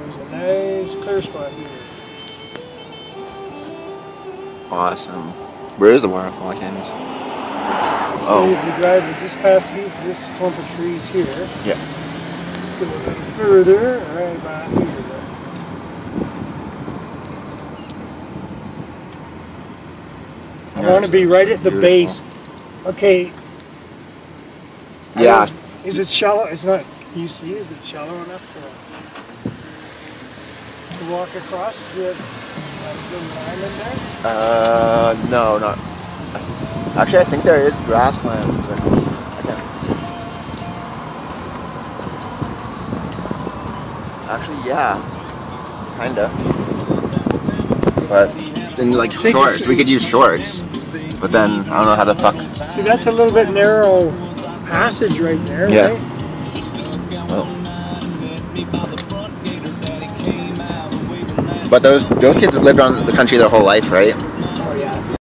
There's a nice clear spot here. Awesome. Where is the waterfall? I can't even see. So if you drive just past this clump of trees here. Yeah. Let's go a little further, right about here. I want to be right at the base. Okay. Yeah. Is it shallow? It's not. Can you see? Is it shallow enough to walk across? Is it a good line in there? No, not. Actually, I think there is grassland. Actually, yeah. Kinda. But in like shorts, we could use shorts. But then I don't know how the fuck. See, that's a little bit narrow passage right there. Yeah. Right? Oh. But those kids have lived on the country their whole life, right?